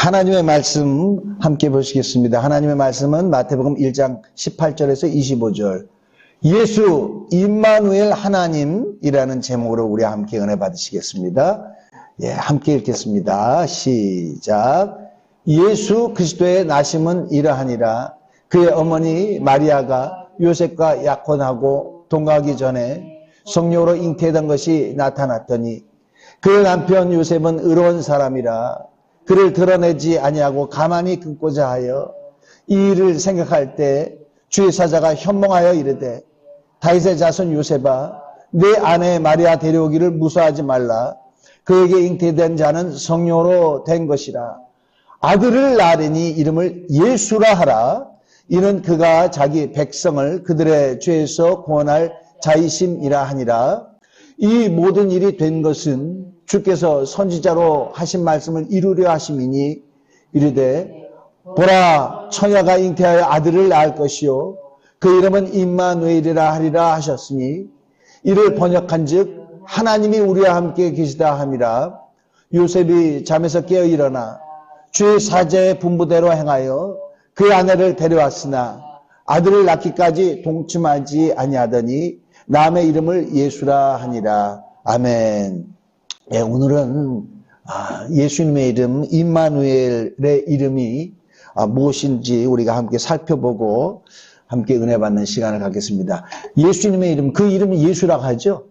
하나님의 말씀 함께 보시겠습니다. 하나님의 말씀은 마태복음 1장 18절에서 25절. 예수 임마누엘 하나님이라는 제목으로 우리 함께 은혜 받으시겠습니다. 예, 함께 읽겠습니다. 시작. 예수 그리스도의 나심은 이러하니라. 그의 어머니 마리아가 요셉과 약혼하고 동거하기 전에 성령으로 잉태된 것이 나타났더니 그의 남편 요셉은 의로운 사람이라 그를 드러내지 아니하고 가만히 끊고자 하여 이 일을 생각할 때 주의 사자가 현몽하여 이르되 다윗의 자손 요셉아 내 아내 마리아 데려오기를 무서워하지 말라. 그에게 잉태된 자는 성령으로 된 것이라. 아들을 낳으니 이름을 예수라 하라. 이는 그가 자기 백성을 그들의 죄에서 구원할 자이심이라 하니라. 이 모든 일이 된 것은 주께서 선지자로 하신 말씀을 이루려 하심이니 이르되 보라 처녀가 잉태하여 아들을 낳을 것이요 그 이름은 임마누엘이라 하리라 하셨으니 이를 번역한즉 하나님이 우리와 함께 계시다 함이라. 요셉이 잠에서 깨어 일어나 주의 사제의 분부대로 행하여 그 아내를 데려왔으나 아들을 낳기까지 동침하지 아니하더니 남의 이름을 예수라 하니라. 아멘. 예, 오늘은 예수님의 이름 임마누엘의 이름이 무엇인지 우리가 함께 살펴보고 함께 은혜 받는 시간을 갖겠습니다. 예수님의 이름, 그 이름은 예수라고 하죠.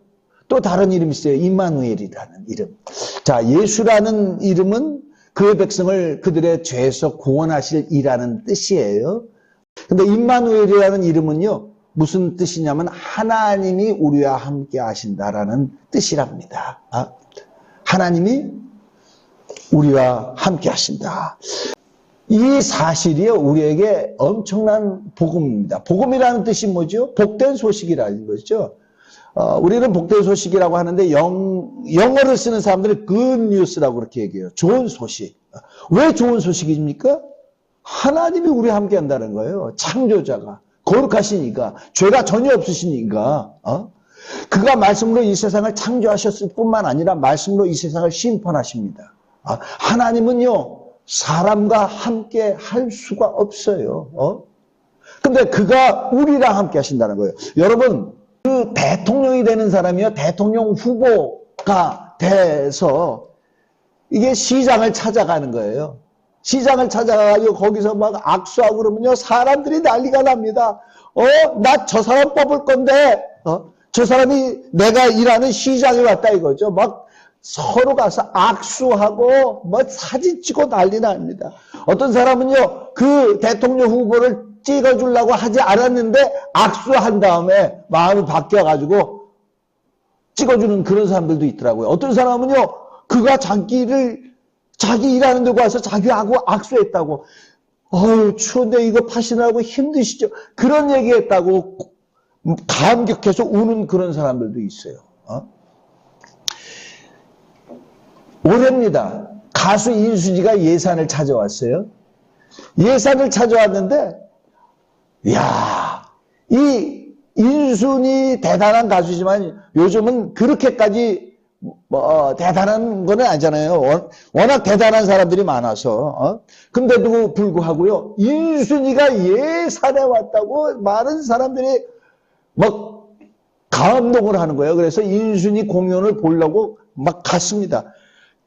또 다른 이름이 있어요. 임마누엘이라는 이름. 자, 예수라는 이름은 그의 백성을 그들의 죄에서 구원하실 이라는 뜻이에요. 근데 임마누엘이라는 이름은요, 무슨 뜻이냐면 하나님이 우리와 함께 하신다라는 뜻이랍니다. 하나님이 우리와 함께 하신다. 이 사실이 우리에게 엄청난 복음입니다. 복음이라는 뜻이 뭐죠? 복된 소식이라는 거죠. 우리는 복된 소식이라고 하는데 영어를 쓰는 사람들은 good news라고 그렇게 얘기해요. 좋은 소식. 왜 좋은 소식입니까? 하나님이 우리와 함께 한다는 거예요. 창조자가. 거룩하시니까. 죄가 전혀 없으시니까. 그가 말씀으로 이 세상을 창조하셨을 뿐만 아니라 말씀으로 이 세상을 심판하십니다. 하나님은요, 사람과 함께 할 수가 없어요. 근데 그가 우리랑 함께 하신다는 거예요. 여러분, 그 대통령이 되는 사람이요, 대통령 후보가 돼서 이게 시장을 찾아가는 거예요. 시장을 찾아가가지고 거기서 막 악수하고 그러면요, 사람들이 난리가 납니다. 나 저 사람 뽑을 건데, 저 사람이 내가 일하는 시장에 왔다 이거죠. 막 서로 가서 악수하고 뭐 사진 찍고 난리 납니다. 어떤 사람은요, 그 대통령 후보를 찍어주려고 하지 않았는데 악수한 다음에 마음이 바뀌어가지고 찍어주는 그런 사람들도 있더라고요. 어떤 사람은요, 그가 자기 일하는 데 가서 자기하고 악수했다고. 추운데 이거 파시느라고 힘드시죠? 그런 얘기했다고 감격해서 우는 그런 사람들도 있어요. 올해입니다. 가수 인순이가 예산을 찾아왔어요. 예산을 찾아왔는데, 이 인순이 대단한 가수지만 요즘은 그렇게까지 대단한 건 아니잖아요. 워낙 대단한 사람들이 많아서. 근데도 불구하고요, 인순이가 예산에 왔다고 많은 사람들이 막 감동을 하는 거예요. 그래서 인순이 공연을 보려고 막 갔습니다.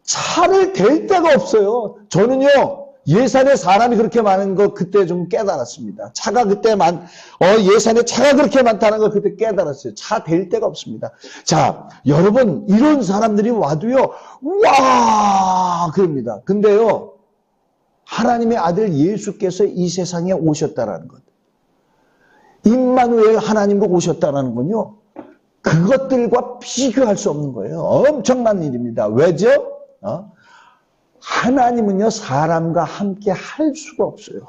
차를 댈 데가 없어요. 저는요, 예산에 사람이 그렇게 많은 거 그때 좀 깨달았습니다. 차가 그때 예산에 차가 그렇게 많다는 걸 그때 깨달았어요. 차 댈 데가 없습니다. 자, 여러분, 이런 사람들이 와도요, 와! 그럽니다. 근데요, 하나님의 아들 예수께서 이 세상에 오셨다라는 것. 임마누엘 하나님도 오셨다는 건요, 그것들과 비교할 수 없는 거예요. 엄청난 일입니다. 왜죠? 하나님은요, 사람과 함께 할 수가 없어요.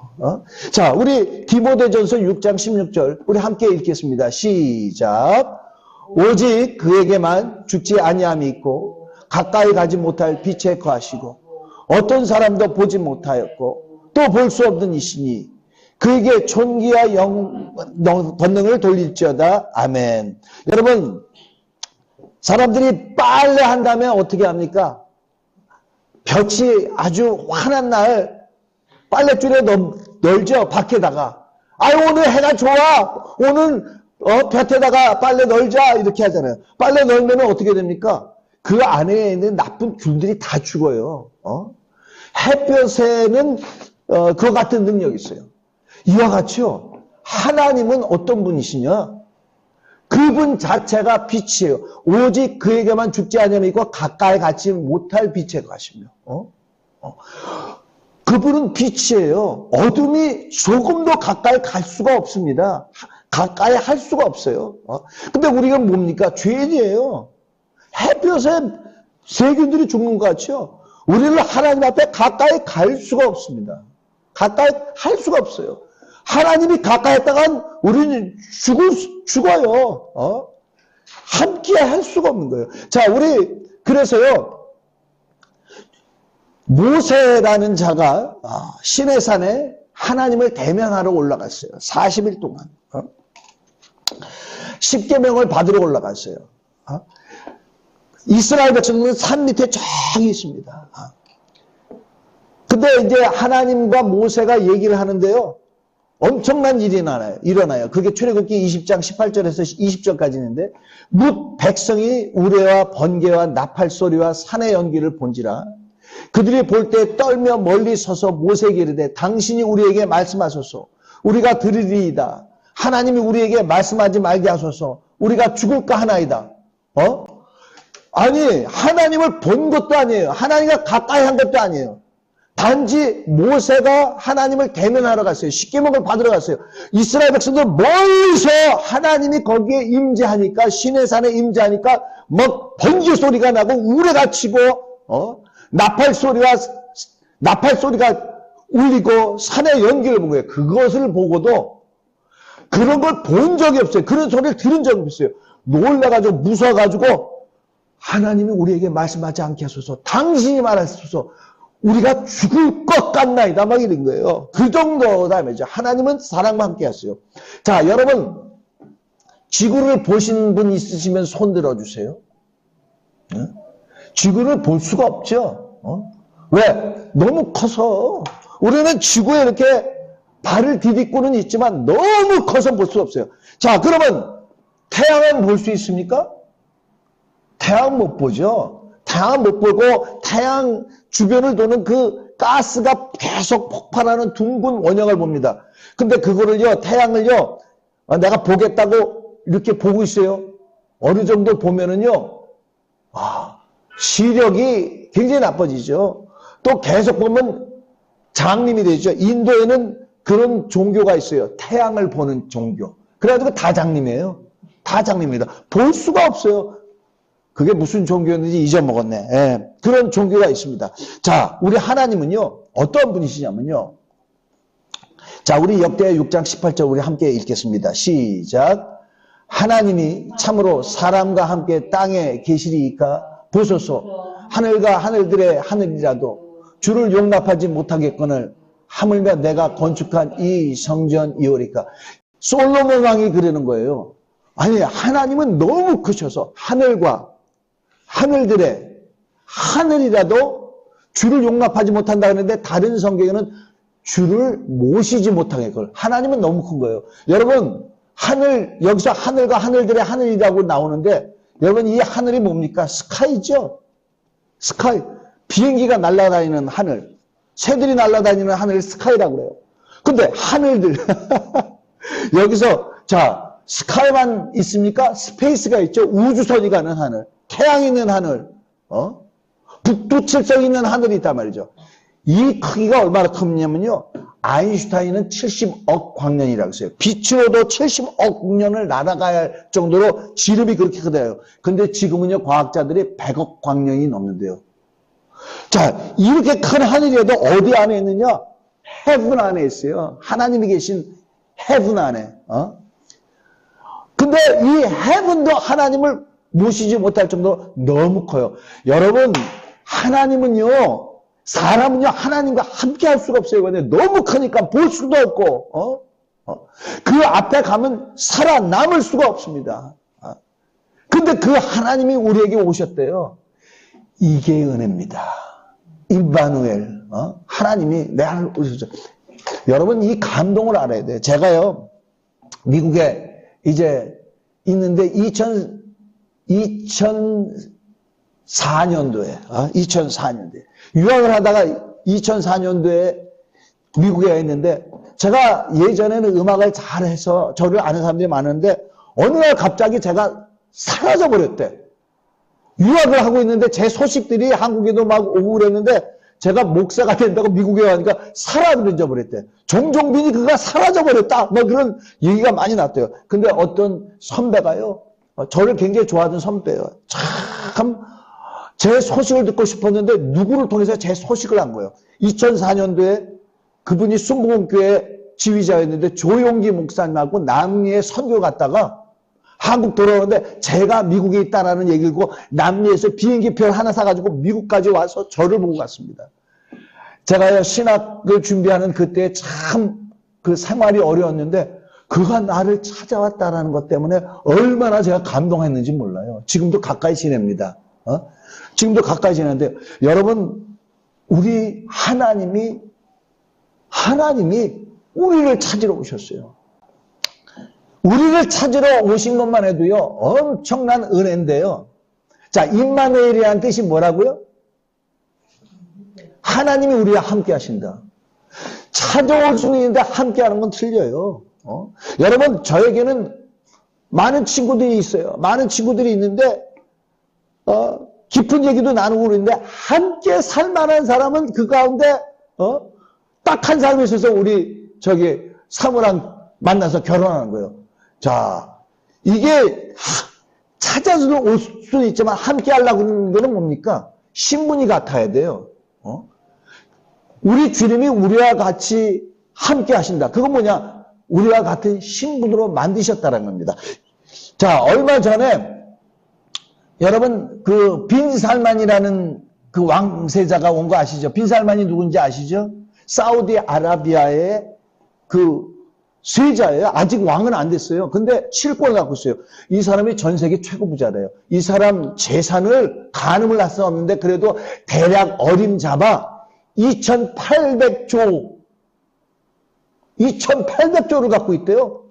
자, 우리 디모데전서 6장 16절, 우리 함께 읽겠습니다. 시작. 오직 그에게만 죽지 아니함이 있고, 가까이 가지 못할 빛에 거하시고, 어떤 사람도 보지 못하였고, 또 볼 수 없는 이시니, 그에게 존귀와 권능을 돌릴지어다. 아멘. 여러분, 사람들이 빨래 한다면 어떻게 합니까? 볕이 아주 환한 날 빨랫줄에 널죠, 밖에다가. 아유, 오늘 해가 좋아. 오늘 볕에다가 빨래 널자. 이렇게 하잖아요. 빨래 널면 어떻게 됩니까? 그 안에 있는 나쁜 균들이 다 죽어요. 햇볕에는 그와 같은 능력이 있어요. 이와 같이요. 하나님은 어떤 분이시냐? 그분 자체가 빛이에요. 오직 그에게만 죽지 않으면 있고 가까이 가지 못할 빛에 가시며. 그분은 빛이에요. 어둠이 조금도 가까이 갈 수가 없습니다. 가까이 할 수가 없어요. 근데 우리가 뭡니까? 죄인이에요. 햇볕에 세균들이 죽는 것 같죠? 우리는 하나님 앞에 가까이 갈 수가 없습니다. 가까이 할 수가 없어요. 하나님이 가까이 했다간 우리는 죽어요. 함께 할 수가 없는 거예요. 자, 그래서요, 모세라는 자가 시내산에 하나님을 대면하러 올라갔어요. 40일 동안. 10계명을 받으러 올라갔어요. 이스라엘 백성은 산 밑에 저기 있습니다. 근데 이제 하나님과 모세가 얘기를 하는데요. 엄청난 일이 일어나요. 그게 출애굽기 20장 18절에서 20절까지 있는데 뭇 백성이 우레와 번개와 나팔 소리와 산의 연기를 본지라 그들이 볼 때 떨며 멀리 서서 모세에게 이르되 당신이 우리에게 말씀하소서 우리가 들으리이다. 하나님이 우리에게 말씀하지 말게 하소서. 우리가 죽을까 하나이다. 아니 하나님을 본 것도 아니에요. 하나님과 가까이 한 것도 아니에요. 단지 모세가 하나님을 대면하러 갔어요. 십계명을 받으러 갔어요. 이스라엘 백성들 멀리서 하나님이 거기에 임재하니까 시내산에 임재하니까 막 번개 소리가 나고 우레가 치고 나팔 소리가 울리고 산의 연기를 본 거예요. 그것을 보고도 그런 걸 본 적이 없어요. 그런 소리를 들은 적이 없어요. 놀라가지고 무서워가지고 하나님이 우리에게 말씀하지 않게 하소서. 당신이 말하소서. 우리가 죽을 것 같나이다. 막 이런 거예요. 그 정도다 말이죠. 하나님은 사랑과 함께 하세요. 자, 여러분 지구를 보신 분 있으시면 손 들어주세요. 지구를 볼 수가 없죠. 왜? 너무 커서. 우리는 지구에 이렇게 발을 디딛고는 있지만 너무 커서 볼 수 없어요. 자, 그러면 태양은 볼 수 있습니까? 태양 못 보죠. 태양 못 보고 태양 주변을 도는 그 가스가 계속 폭발하는 둥근 원형을 봅니다. 근데 그거를요, 태양을요, 내가 보겠다고 이렇게 보고 있어요. 어느 정도 보면은요, 시력이 굉장히 나빠지죠. 또 계속 보면 장님이 되죠. 인도에는 그런 종교가 있어요. 태양을 보는 종교. 그래가지고 다 장님이에요. 다 장님입니다. 볼 수가 없어요. 그게 무슨 종교였는지 잊어먹었네. 예, 그런 종교가 있습니다. 자, 우리 하나님은요, 어떤 분이시냐면요. 자, 우리 역대 6장 18절 우리 함께 읽겠습니다. 시작. 하나님이 참으로 사람과 함께 땅에 계시리이까 보소서. 하늘과 하늘들의 하늘이라도 주를 용납하지 못하겠거늘 하물며 내가 건축한 이 성전이오리까. 솔로몬 왕이 그러는 거예요. 아니, 하나님은 너무 크셔서 하늘과 하늘들의 하늘이라도 주를 용납하지 못한다 그러는데 다른 성경에는 주를 모시지 못하겠걸. 하나님은 너무 큰 거예요. 여러분, 여기서 하늘과 하늘들의 하늘이라고 나오는데 여러분, 이 하늘이 뭡니까? 스카이죠? 스카이. 비행기가 날아다니는 하늘. 새들이 날아다니는 하늘을 스카이라고 그래요. 근데 하늘들. 여기서, 자, 스카이만 있습니까? 스페이스가 있죠. 우주선이 가는 하늘. 태양이 있는 하늘. 북두칠성 있는 하늘이 있단 말이죠. 이 크기가 얼마나 크냐면요. 아인슈타인은 70억 광년이라고 했어요. 빛으로도 70억 년을 날아가야 할 정도로 지름이 그렇게 크대요. 근데 지금은요, 과학자들이 100억 광년이 넘는데요. 자, 이렇게 큰 하늘이라도 어디 안에 있느냐? 헤븐 안에 있어요. 하나님이 계신 헤븐 안에. 근데 이 헤븐도 하나님을 모시지 못할 정도로 너무 커요. 여러분, 하나님은요, 사람은요, 하나님과 함께 할 수가 없어요. 근데 너무 크니까 볼 수도 없고, 그 앞에 가면 살아남을 수가 없습니다. 근데 그 하나님이 우리에게 오셨대요. 이게 은혜입니다. 임마누엘, 하나님이 내 안을 오셨죠. 여러분, 이 감동을 알아야 돼요. 제가요, 미국에 이제 있는데 2004년도에 유학을 하다가 2004년도에 미국에 있는데, 제가 예전에는 음악을 잘해서 저를 아는 사람들이 많은데 어느 날 갑자기 제가 사라져 버렸대. 유학을 하고 있는데 제 소식들이 한국에도 막 오고 그랬는데 제가 목사가 된다고 미국에 가니까 사라져 버렸대. 종종빈이 그가 사라져 버렸다. 뭐 그런 얘기가 많이 났대요. 근데 어떤 선배가요, 저를 굉장히 좋아하던 선배예요. 참 제 소식을 듣고 싶었는데 누구를 통해서 제 소식을 한 거예요. 2004년도에 그분이 순복음교회 지휘자였는데 조용기 목사님하고 남미에 선교 갔다가 한국 돌아오는데 제가 미국에 있다라는 얘기를 듣고 남미에서 비행기표를 하나 사가지고 미국까지 와서 저를 보고 갔습니다. 제가요, 신학을 준비하는 그때 참 그 생활이 어려웠는데 그가 나를 찾아왔다라는 것 때문에 얼마나 제가 감동했는지 몰라요. 지금도 가까이 지냅니다. 지금도 가까이 지내는데 여러분, 우리 하나님이 우리를 찾으러 오셨어요. 우리를 찾으러 오신 것만 해도요, 엄청난 은혜인데요. 자, 임마누엘이라는 뜻이 뭐라고요? 하나님이 우리와 함께 하신다. 찾아올 수는 있는데 함께 하는 건 틀려요. 여러분, 저에게는 많은 친구들이 있어요. 많은 친구들이 있는데, 깊은 얘기도 나누고 그러는데, 함께 살 만한 사람은 그 가운데, 딱 한 사람이 있어서 우리, 사모랑 만나서 결혼하는 거예요. 자, 이게 찾아서 올 수는 있지만 함께 하려고 하는 거는 뭡니까? 신분이 같아야 돼요. 우리 주님이 우리와 같이 함께 하신다. 그건 뭐냐? 우리와 같은 신분으로 만드셨다는 겁니다. 자, 얼마 전에 여러분 그 빈살만이라는 그 왕세자가 온 거 아시죠? 빈살만이 누군지 아시죠? 사우디아라비아의 그 세자예요. 아직 왕은 안 됐어요. 근데 칠권을 갖고 있어요. 이 사람이 전 세계 최고 부자래요. 이 사람 재산을 가늠을 할 수 없는데 그래도 대략 어림잡아 2800조를 갖고 있대요.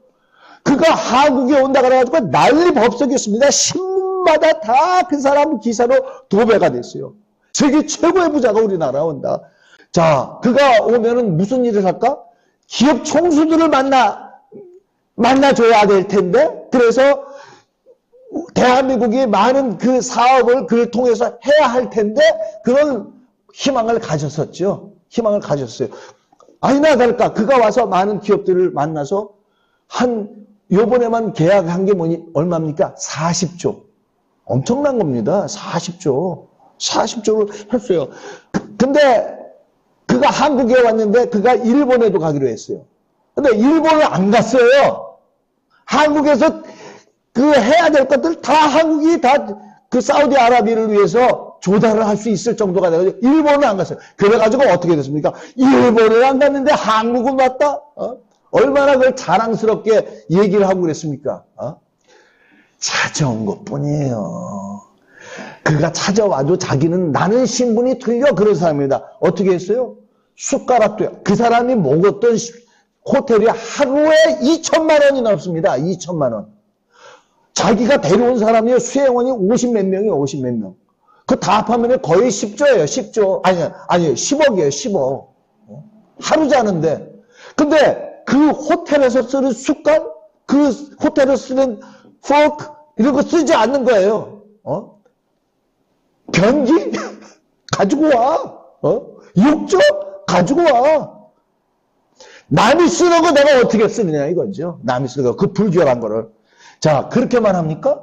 그가 한국에 온다 그래가지고 난리 법석이었습니다. 신문마다 다 그 사람 기사로 도배가 됐어요. 세계 최고의 부자가 우리나라에 온다. 자, 그가 오면은 무슨 일을 할까? 기업 총수들을 만나줘야 될 텐데, 그래서 대한민국이 많은 그 사업을 그를 통해서 해야 할 텐데, 그런 희망을 가졌었죠. 희망을 가졌어요. 아니나 다를까, 그가 와서 많은 기업들을 만나서 요번에만 계약한 게 얼마입니까? 40조. 엄청난 겁니다. 40조를 했어요. 근데 그가 한국에 왔는데 그가 일본에도 가기로 했어요. 근데 일본을 안 갔어요. 한국에서 그 해야 될 것들 다 한국이 다 그 사우디아라비아를 위해서 조달을 할 수 있을 정도가 돼가지고 일본을 안 갔어요. 그래가지고 어떻게 됐습니까? 일본을 안 갔는데 한국은 왔다? 얼마나 그걸 자랑스럽게 얘기를 하고 그랬습니까? 찾아온 것 뿐이에요. 그가 찾아와도 자기는 나는 신분이 틀려 그런 사람입니다. 어떻게 했어요? 숟가락도요. 그 사람이 묵었던 호텔이 하루에 2천만 원이 넘습니다. 2천만 원. 자기가 데려온 사람이 수행원이 50몇 명이에요. 50몇 명. 그 다 합하면 거의 10조예요. 10조. 아니요. 10억이에요. 10억. 하루 자는데. 근데 그 호텔에서 쓰는 숟갈, 그 호텔에서 쓰는 포크 이런 거 쓰지 않는 거예요. 변기? 가지고 와. 욕조? 가지고 와. 남이 쓰는 거 내가 어떻게 쓰느냐 이거죠. 남이 쓰는 거, 그 불결한 거를. 자, 그렇게만 합니까?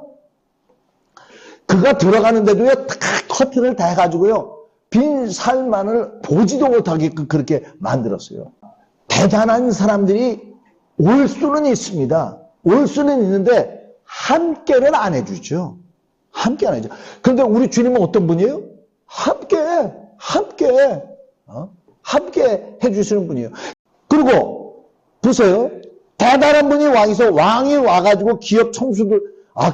그가 들어가는데도요, 커튼을 다 해가지고요, 빈 살만을 보지도 못하게끔 그렇게 만들었어요. 대단한 사람들이 올 수는 있습니다. 올 수는 있는데, 함께는 안 해주죠. 함께 안 해주죠. 그런데 우리 주님은 어떤 분이에요? 함께 해주시는 분이에요. 그리고, 보세요. 대단한 분이 왕이 와가지고 기업 총수들,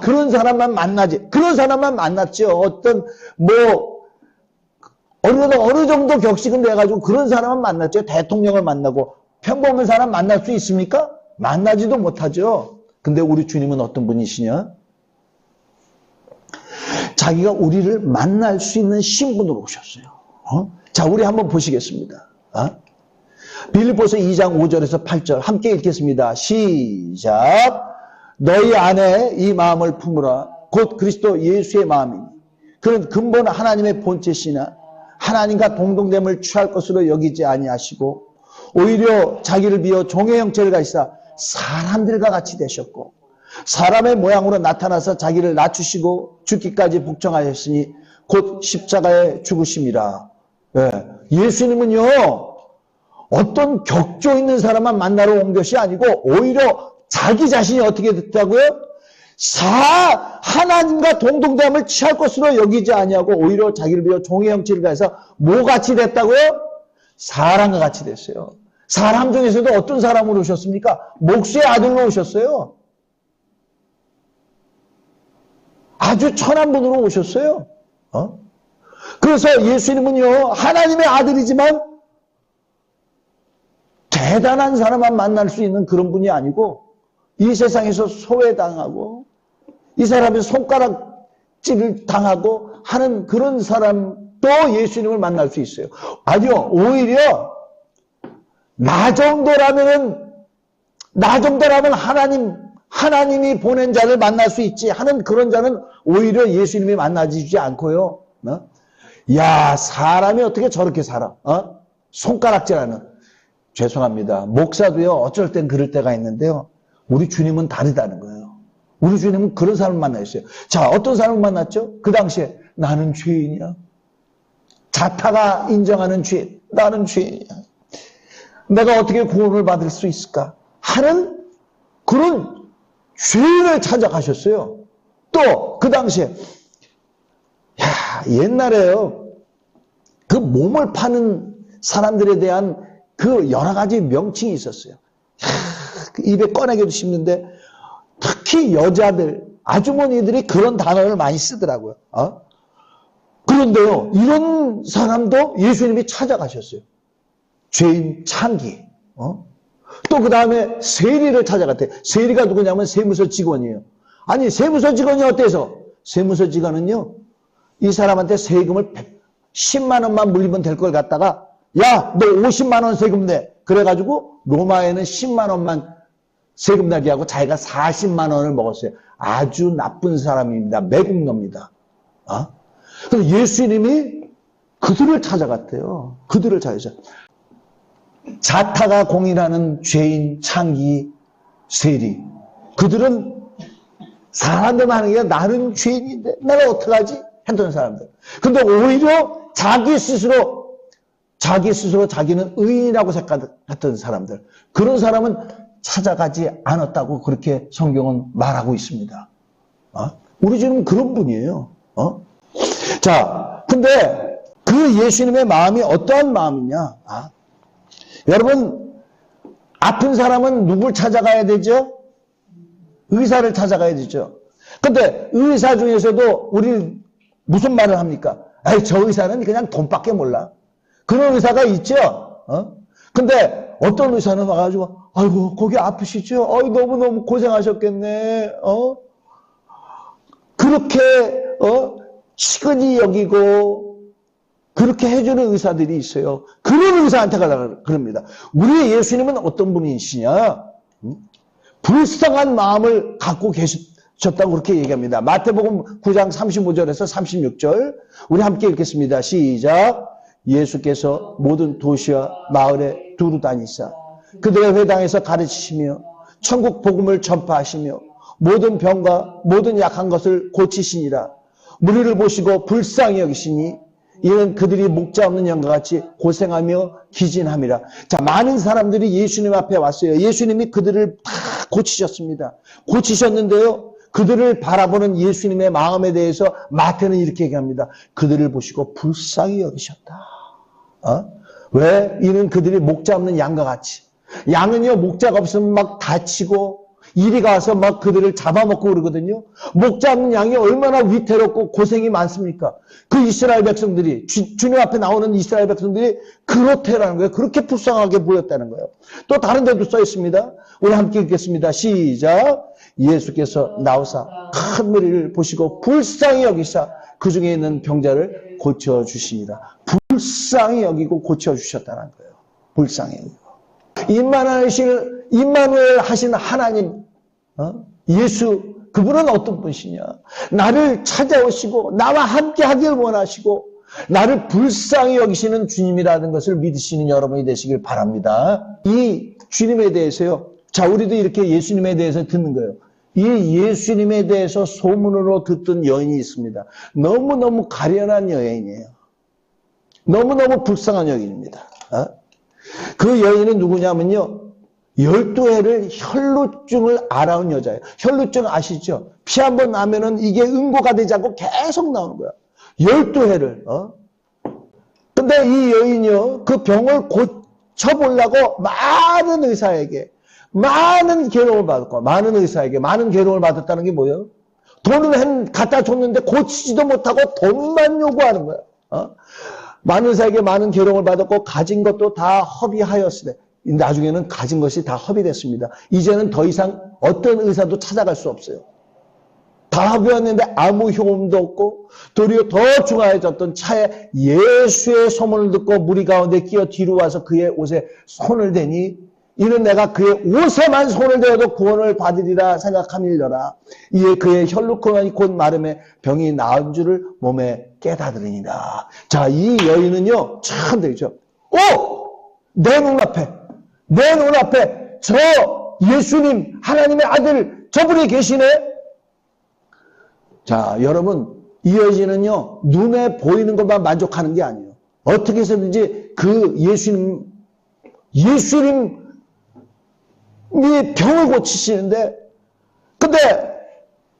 그런 사람만 만나지. 그런 사람만 만났죠. 어떤, 어느 정도 격식은 돼가지고 그런 사람은 만났죠. 대통령을 만나고 평범한 사람 만날 수 있습니까? 만나지도 못하죠. 근데 우리 주님은 어떤 분이시냐? 자기가 우리를 만날 수 있는 신분으로 오셨어요. 자, 우리 한번 보시겠습니다. 빌립보서 2장 5절에서 8절 함께 읽겠습니다. 시작. 너희 안에 이 마음을 품으라. 곧 그리스도 예수의 마음이니 그는 근본 하나님의 본체시나 하나님과 동등됨을 취할 것으로 여기지 아니하시고 오히려 자기를 비워 종의 형체를 가지사 사람들과 같이 되셨고 사람의 모양으로 나타나서 자기를 낮추시고 죽기까지 복종하셨으니 곧 십자가에 죽으심이라. 예수님은요 어떤 격조 있는 사람만 만나러 온 것이 아니고 오히려 자기 자신이 어떻게 됐다고요? 하나님과 동등됨을 취할 것으로 여기지 아니하고 오히려 자기를 비워 종의 형체를 가해서 뭐같이 됐다고요? 사람과 같이 됐어요. 사람 중에서도 어떤 사람으로 오셨습니까? 목수의 아들로 오셨어요. 아주 천한 분으로 오셨어요. 그래서 예수님은요 하나님의 아들이지만 대단한 사람만 만날 수 있는 그런 분이 아니고 이 세상에서 소외당하고 이 사람의 손가락질을 당하고 하는 그런 사람도 예수님을 만날 수 있어요. 아니요, 오히려 나 정도라면 하나님이 보낸 자를 만날 수 있지 하는 그런 자는 오히려 예수님이 만나주지 않고요. 야, 사람이 어떻게 저렇게 살아? 손가락질하는. 죄송합니다. 목사도요 어쩔 땐 그럴 때가 있는데요. 우리 주님은 다르다는 거예요. 우리 주님은 그런 사람을 만나셨어요. 자, 어떤 사람을 만났죠? 그 당시에 나는 죄인이야. 자타가 인정하는 죄인. 나는 죄인이야. 내가 어떻게 구원을 받을 수 있을까? 하는 그런 죄인을 찾아가셨어요. 또 그 당시에 옛날에요. 그 몸을 파는 사람들에 대한 그 여러 가지 명칭이 있었어요. 입에 꺼내기도 쉽는데 특히 여자들, 아주머니들이 그런 단어를 많이 쓰더라고요. 그런데요, 이런 사람도 예수님이 찾아가셨어요. 죄인 창기. 또 그 다음에 세리를 찾아갔대요. 세리가 누구냐면 세무서 직원이에요. 아니, 세무서 직원이 어때서? 세무서 직원은요, 이 사람한테 세금을 10만 원만 물리면 될 걸 갖다가 야, 너 50만 원 세금 내. 그래가지고 로마에는 10만 원만 세금 내게 하고 자기가 40만 원을 먹었어요. 아주 나쁜 사람입니다. 매국노입니다. 그래서 예수님이 그들을 찾아갔대요. 그들을 찾아서 자타가 공인하는 죄인, 창기, 세리. 그들은 사람들만 하는 게 아니라 나는 죄인인데 내가 어떡하지? 했던 사람들. 근데 오히려 자기 스스로 자기는 의인이라고 생각했던 사람들. 그런 사람은 찾아가지 않았다고 그렇게 성경은 말하고 있습니다. 우리 주님은 그런 분이에요. 자, 근데 그 예수님의 마음이 어떠한 마음이냐? 여러분, 아픈 사람은 누굴 찾아가야 되죠? 의사를 찾아가야 되죠. 근데 의사 중에서도 우리 무슨 말을 합니까? 저 의사는 그냥 돈밖에 몰라. 그런 의사가 있죠? 근데 어떤 의사는 와가지고, 아이고, 거기 아프시죠? 너무너무 고생하셨겠네. 그렇게, 치근히 여기고, 그렇게 해주는 의사들이 있어요. 그런 의사한테 가라 그럽니다. 우리 예수님은 어떤 분이시냐? 불쌍한 마음을 갖고 계셨다고 그렇게 얘기합니다. 마태복음 9장 35절에서 36절. 우리 함께 읽겠습니다. 시작. 예수께서 모든 도시와 마을에 두루 다니사 그들의 회당에서 가르치시며 천국 복음을 전파하시며 모든 병과 모든 약한 것을 고치시니라. 무리를 보시고 불쌍히 여기시니 이는 그들이 목자 없는 양과 같이 고생하며 기진함이라. 자, 많은 사람들이 예수님 앞에 왔어요. 예수님이 그들을 다 고치셨습니다. 고치셨는데요, 그들을 바라보는 예수님의 마음에 대해서 마태는 이렇게 얘기합니다. 그들을 보시고 불쌍히 여기셨다. 왜? 이는 그들이 목자 없는 양과 같이. 양은요, 목자가 없으면 막 다치고 이리가 와서 막 그들을 잡아먹고 그러거든요. 목 잡는 양이 얼마나 위태롭고 고생이 많습니까? 그 이스라엘 백성들이, 주님 앞에 나오는 이스라엘 백성들이 그렇다라는 거예요. 그렇게 불쌍하게 보였다는 거예요. 또 다른 데도 써 있습니다. 우리 함께 읽겠습니다. 시작. 예수께서 나오사 큰 무리를 보시고 불쌍히 여기사 그 중에 있는 병자를 고쳐주시니라. 불쌍히 여기고 고쳐주셨다는 거예요. 불쌍히 여기고. 임마누엘 하신 하나님, 예수, 그분은 어떤 분이시냐? 나를 찾아오시고 나와 함께 하길 원하시고 나를 불쌍히 여기시는 주님이라는 것을 믿으시는 여러분이 되시길 바랍니다. 이 주님에 대해서요. 자, 우리도 이렇게 예수님에 대해서 듣는 거예요. 이 예수님에 대해서 소문으로 듣던 여인이 있습니다. 너무너무 가련한 여인이에요. 너무너무 불쌍한 여인입니다. 그 여인은 누구냐면요. 12해를 혈루증을 앓아온 여자예요. 혈루증 아시죠? 피 한 번 나면은 이게 응고가 되지 않고 계속 나오는 거야. 12해를. 근데 이 여인이요. 그 병을 고쳐보려고 많은 의사에게 많은 괴로움을 받았고, 많은 의사에게 많은 괴로움을 받았다는 게 뭐예요? 돈을 갖다 줬는데 고치지도 못하고 돈만 요구하는 거예요. 많은 의사에게 많은 괴로움을 받았고, 가진 것도 다 허비하였으되, 나중에는 가진 것이 다 허비됐습니다. 이제는 더 이상 어떤 의사도 찾아갈 수 없어요. 다 허비였는데 아무 효험도 없고, 도리어 더 중하여졌던 차에 예수의 소문을 듣고 무리 가운데 끼어 뒤로 와서 그의 옷에 손을 대니, 이는 내가 그의 옷에만 손을 대어도 구원을 받으리라 생각함일려라. 이에 그의 혈루증이 곧 마름에 병이 나은 줄을 몸에 깨닫으리니라. 자, 이 여인은요, 참 되죠. 내 눈앞에 저 예수님, 하나님의 아들, 저분이 계시네? 자, 여러분, 이 여인은요, 눈에 보이는 것만 만족하는 게 아니에요. 어떻게 해서든지 그 예수님이 병을 고치시는데, 근데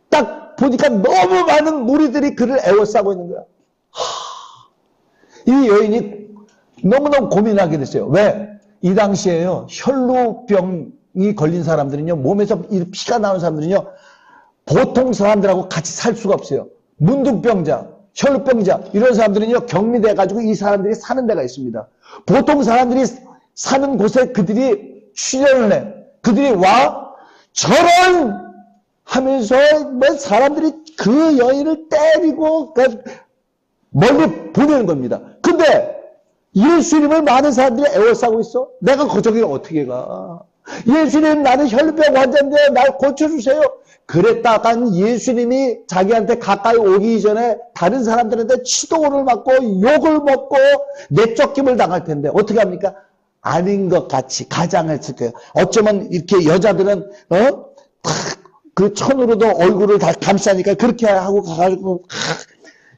딱 보니까 너무 많은 무리들이 그를 애워싸고 있는 거야. 이 여인이 너무너무 고민하게 됐어요. 왜? 이 당시에요, 혈루병이 걸린 사람들은요, 몸에서 피가 나오는 사람들은요, 보통 사람들하고 같이 살 수가 없어요. 문둥병자, 혈루병자, 이런 사람들은요, 격리돼가지고 이 사람들이 사는 데가 있습니다. 보통 사람들이 사는 곳에 그들이 출연을 해. 그들이 와, 저런! 하면서, 사람들이 그 여인을 때리고, 멀리 보내는 겁니다. 근데, 예수님을 많은 사람들이 애워싸고 있어? 내가 저기를 어떻게 가? 예수님, 나는 혈루병 환자인데, 날 고쳐주세요. 그랬다간 예수님이 자기한테 가까이 오기 전에 다른 사람들한테 치도를 맞고, 욕을 먹고, 내쫓김을 당할 텐데, 어떻게 합니까? 아닌 것 같이 가장했을 거예요. 어쩌면 이렇게 여자들은 그 천으로도 얼굴을 다 감싸니까 그렇게 하고 가가지고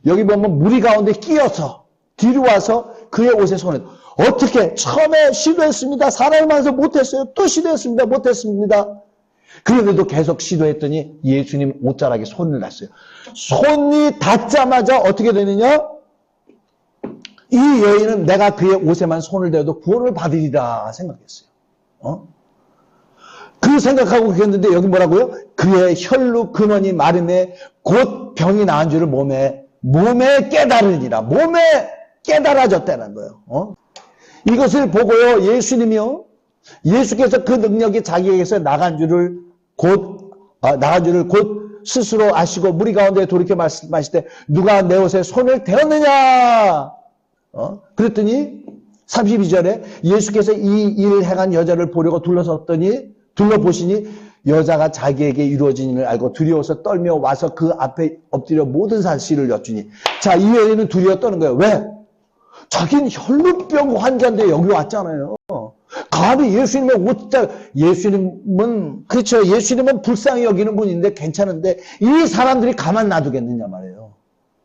여기 보면 무리 가운데 끼어서 뒤로 와서 그의 옷에 손을 어떻게 처음에 시도했습니다. 사람이 많아서 못했어요. 또 시도했습니다. 못했습니다. 그런데도 계속 시도했더니 예수님 옷자락에 손을 놨어요. 손이 닿자마자 어떻게 되느냐? 이 여인은 내가 그의 옷에만 손을 대도 구원을 받으리라 생각했어요. 그 생각하고 그랬는데 여기 뭐라고요? 그의 혈루 근원이 마름에 곧 병이 나은 줄을 몸에 깨달으니라. 몸에 깨달아졌다는 거예요. 이것을 보고요, 예수께서 그 능력이 자기에게서 나간 줄을 곧 스스로 아시고 무리 가운데 돌이켜 말씀하실 때 누가 내 옷에 손을 대었느냐? 그랬더니 32절에 예수께서 이 일을 행한 여자를 보려고 둘러보시니 여자가 자기에게 이루어진 일을 알고 두려워서 떨며 와서 그 앞에 엎드려 모든 사실을 여쭈니. 자, 이 여인은 두려워 떠는 거예요. 왜? 자기는 혈루병 환자인데 여기 왔잖아요. 감히 예수님은 불쌍히 여기는 분인데 괜찮은데 이 사람들이 가만 놔두겠느냐 말이에요.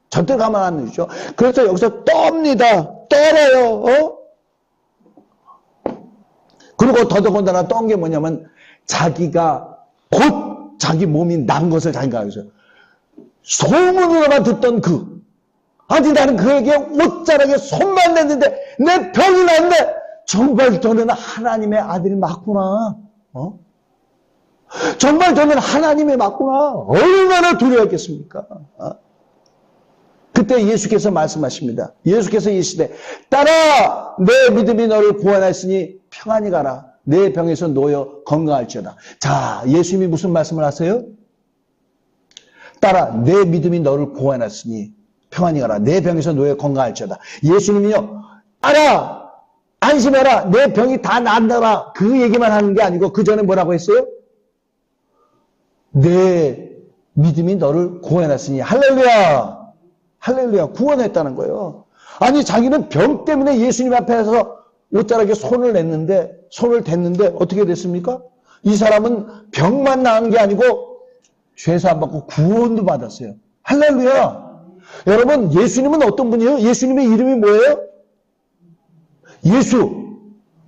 절대 가만 안 두죠. 그래서 여기서 떱니다. 떨어요. 그리고 더더군다나 떤 게 뭐냐면 자기가 곧 자기 몸이 난 것을 자기가 알고 있어요. 소문으로만 듣던 아니 나는 그에게 옷자락에 손만 댔는데 내 병이 났네. 정말 저는 하나님의 아들이 맞구나. 정말 저는 하나님의 맞구나. 얼마나 두려웠겠습니까? 그때 예수께서 말씀하십니다. 예수께서 이르시되 따라 내 믿음이 너를 구원하였으니 평안히 가라. 내 병에서 놓여 건강할지어다. 자, 예수님이 무슨 말씀을 하세요? 따라 내 믿음이 너를 구원하였으니 평안히 가라. 내 병에서 놓여 건강할지어다. 예수님이요. 알아. 안심해라. 내 병이 다 나았더라. 그 얘기만 하는 게 아니고 그 전에 뭐라고 했어요? 내 믿음이 너를 구원했으니 할렐루야. 할렐루야. 구원했다는 거예요. 아니 자기는 병 때문에 예수님 앞에서 옷자락에 손을 댔는데 어떻게 됐습니까? 이 사람은 병만 나은 게 아니고 죄사함 받고 구원도 받았어요. 할렐루야. 여러분 예수님은 어떤 분이에요? 예수님의 이름이 뭐예요? 예수.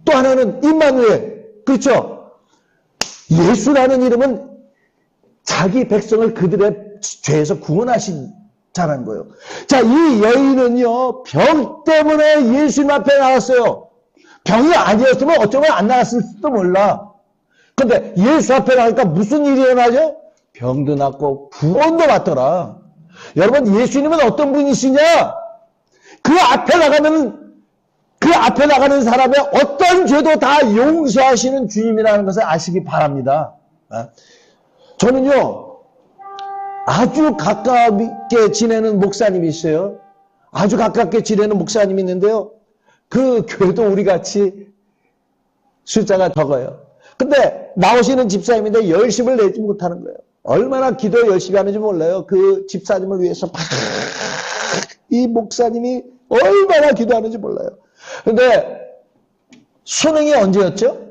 또 하나는 임마누엘. 그렇죠? 예수라는 이름은 자기 백성을 그들의 죄에서 구원하신 자라는 거예요. 자, 이 여인은요, 병 때문에 예수님 앞에 나왔어요. 병이 아니었으면 어쩌면 안 나왔을지도 몰라. 근데 예수 앞에 나가니까 무슨 일이 일어나죠? 병도 낫고 구원도 받더라. 여러분, 예수님은 어떤 분이시냐? 그 앞에 나가는 사람의 어떤 죄도 다 용서하시는 주님이라는 것을 아시기 바랍니다. 저는요, 아주 가깝게 지내는 목사님이 있어요. 아주 가깝게 지내는 목사님이 있는데요. 그 교회도 우리 같이 숫자가 적어요. 근데 나오시는 집사님인데 열심을 내지 못하는 거예요. 얼마나 기도 열심히 하는지 몰라요. 그 집사님을 위해서 막 이 목사님이 얼마나 기도하는지 몰라요. 근데 수능이 언제였죠?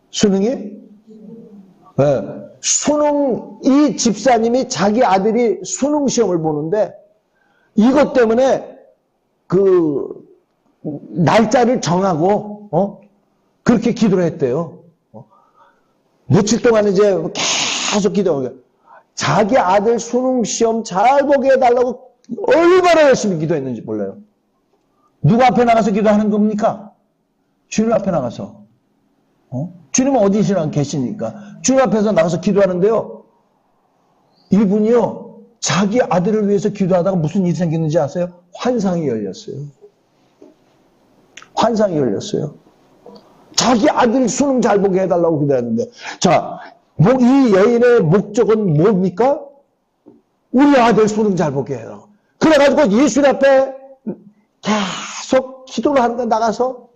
수능이? 네. 이 집사님이 자기 아들이 수능 시험을 보는데 이것 때문에 그 날짜를 정하고 그렇게 기도를 했대요. 며칠 동안 이제 계속 기도하고 자기 아들 수능 시험 잘 보게 해달라고 얼마나 열심히 기도했는지 몰라요. 누구 앞에 나가서 기도하는 겁니까? 주님 앞에 나가서. 주님은 어디시나 계시니까 주님 앞에서 나가서 기도하는데요. 이분이요. 자기 아들을 위해서 기도하다가 무슨 일이 생겼는지 아세요? 환상이 열렸어요. 환상이 열렸어요. 자기 아들 수능 잘 보게 해달라고 기도했는데 자, 이 여인의 목적은 뭡니까? 우리 아들 수능 잘 보게 해요. 그래가지고 예수 앞에 계속 기도를 하는데 나가서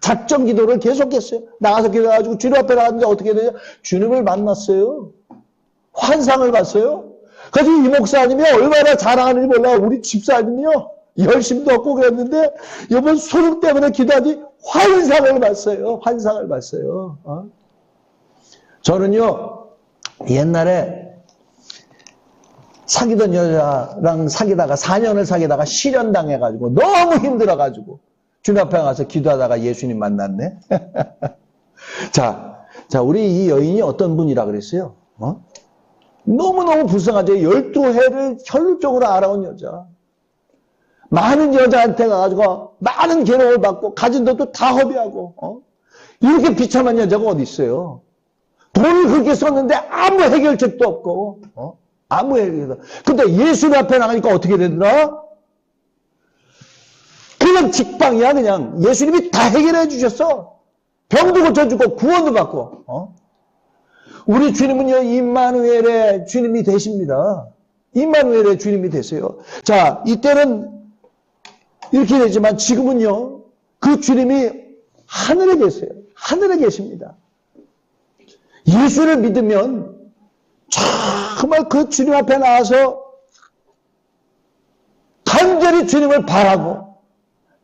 작정 기도를 계속했어요. 나가서 기도해가지고 주님 앞에 나갔는데 어떻게 되냐? 주님을 만났어요. 환상을 봤어요. 그래서 이 목사님이 얼마나 자랑하는지 몰라. 우리 집사님이요. 열심도 없고 그랬는데 이번 수능 때문에 기도하니 환상을 봤어요. 환상을 봤어요. 저는요. 옛날에 사귀던 여자랑 사귀다가 4년을 사귀다가 실연당해가지고 너무 힘들어가지고 주님 앞에 가서 기도하다가 예수님 만났네. 자, 우리 이 여인이 어떤 분이라 그랬어요? 너무너무 불쌍하죠. 12해를 혈육적으로 알아온 여자. 많은 여자한테 가가지고 많은 괴로움을 받고 가진 돈도 다 허비하고 이렇게 비참한 여자가 어디 있어요? 돈을 그렇게 썼는데 아무 해결책도 없고 아무 해결책도. 근데 예수님 앞에 나가니까 어떻게 되더라? 그냥 직방이야. 그냥 예수님이 다 해결해 주셨어. 병도 고쳐주고 구원도 받고. 우리 주님은요 임마누엘의 주님이 되십니다. 임마누엘의 주님이 되세요. 자, 이때는 이렇게 되지만 지금은요 그 주님이 하늘에 계세요. 하늘에 계십니다. 예수를 믿으면 정말 그 주님 앞에 나와서 간절히 주님을 바라고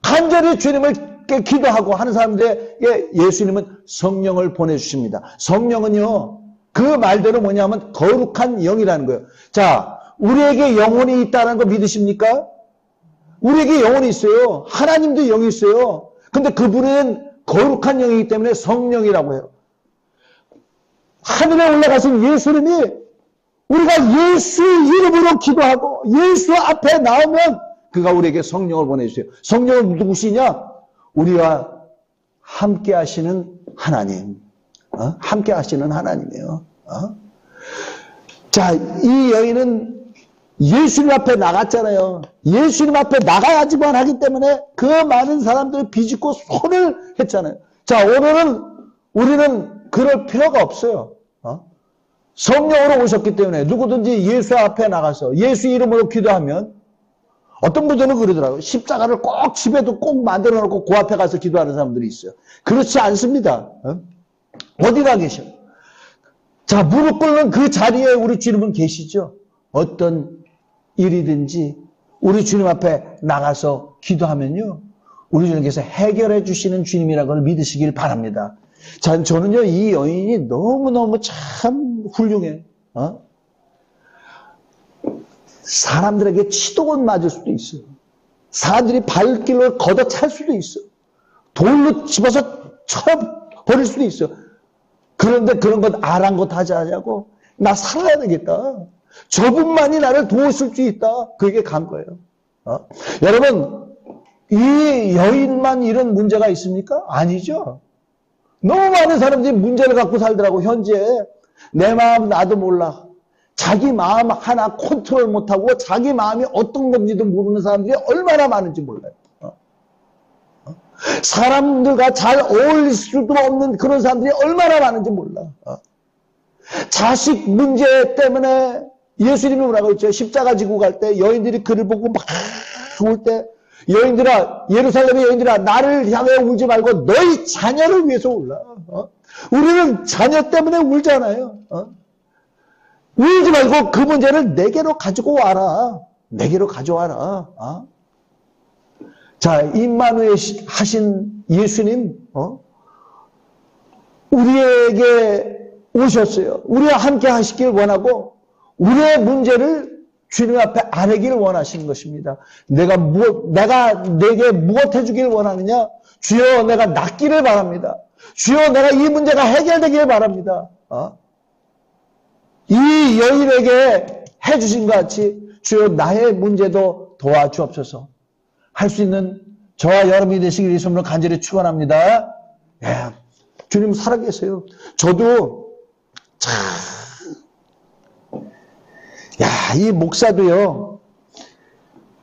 간절히 주님을 기도하고 하는 사람들에게 예수님은 성령을 보내주십니다. 성령은요 그 말대로 뭐냐면 거룩한 영이라는 거예요. 자, 우리에게 영혼이 있다는 거 믿으십니까? 우리에게 영혼이 있어요. 하나님도 영이 있어요. 근데 그분은 거룩한 영이기 때문에 성령이라고 해요. 하늘에 올라가신 예수님이 우리가 예수 이름으로 기도하고 예수 앞에 나오면 그가 우리에게 성령을 보내주세요. 성령은 누구시냐? 우리와 함께 하시는 하나님. 함께 하시는 하나님이에요. 자, 이 여인은 예수님 앞에 나갔잖아요. 예수님 앞에 나가야지만 하기 때문에 그 많은 사람들을 비집고 손을 했잖아요. 자, 오늘은 우리는 그럴 필요가 없어요. 성령으로 오셨기 때문에 누구든지 예수 앞에 나가서 예수 이름으로 기도하면, 어떤 분들은 그러더라고요. 십자가를 꼭 집에도 꼭 만들어 놓고 그 앞에 가서 기도하는 사람들이 있어요. 그렇지 않습니다. 어디가 계셔? 자, 무릎 꿇는 그 자리에 우리 주님은 계시죠. 어떤 일이든지 우리 주님 앞에 나가서 기도하면요, 우리 주님께서 해결해 주시는 주님이라는 걸 믿으시길 바랍니다. 자, 저는요, 이 여인이 너무너무 참 훌륭해. 사람들에게 치독은 맞을 수도 있어요. 사람들이 발길로 걷어찰 수도 있어. 돌로 집어서 쳐버릴 수도 있어. 그런데 그런 것 아랑곳하지 않냐고, 나 살아야 되겠다. 저분만이 나를 도우실 수 있다. 그게 간 거예요. 여러분, 이 여인만 이런 문제가 있습니까? 아니죠. 너무 많은 사람들이 문제를 갖고 살더라고. 현재 내 마음 나도 몰라. 자기 마음 하나 컨트롤 못하고 자기 마음이 어떤 건지도 모르는 사람들이 얼마나 많은지 몰라요. 사람들과 잘 어울릴 수도 없는 그런 사람들이 얼마나 많은지 몰라. 자식 문제 때문에 예수님이 뭐라고 했죠? 십자가 지고 갈 때 여인들이 그를 보고 막 울 때, 여인들아, 예루살렘의 여인들아, 나를 향해 울지 말고 너희 자녀를 위해서 울라. 우리는 자녀 때문에 울잖아요. 울지 말고 그 문제를 내게로 가지고 와라. 내게로 가져와라. 자, 임마누엘 하신 예수님, 우리에게 오셨어요. 우리와 함께 하시길 원하고, 우리의 문제를 주님 앞에 아뢰길 원하시는 것입니다. 내가 내게 무엇 해주길 원하느냐? 주여, 내가 낫기를 바랍니다. 주여, 내가 이 문제가 해결되길 바랍니다. 이 여인에게 해주신 것 같이 주여, 나의 문제도 도와주옵소서. 할 수 있는 저와 여러분이 되시길 예수님으로 간절히 축원합니다. 예, 주님 살아계세요. 저도 참, 이 목사도요,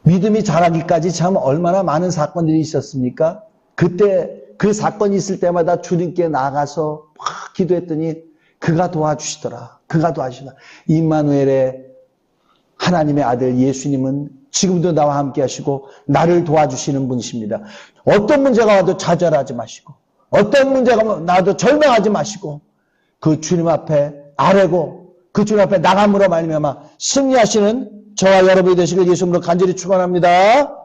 믿음이 자라기까지 참 얼마나 많은 사건들이 있었습니까? 그때 그 사건이 있을 때마다 주님께 나가서 막 기도했더니 그가 도와주시더라. 그가 도와주시더라. 임마누엘의 하나님의 아들 예수님은 지금도 나와 함께 하시고 나를 도와주시는 분이십니다. 어떤 문제가 와도 좌절하지 마시고, 어떤 문제가 나와도 절망하지 마시고, 그 주님 앞에 아뢰고 그 주님 앞에 나감으로 말미암아 승리하시는 저와 여러분이 되시길 예수님으로 간절히 축원합니다.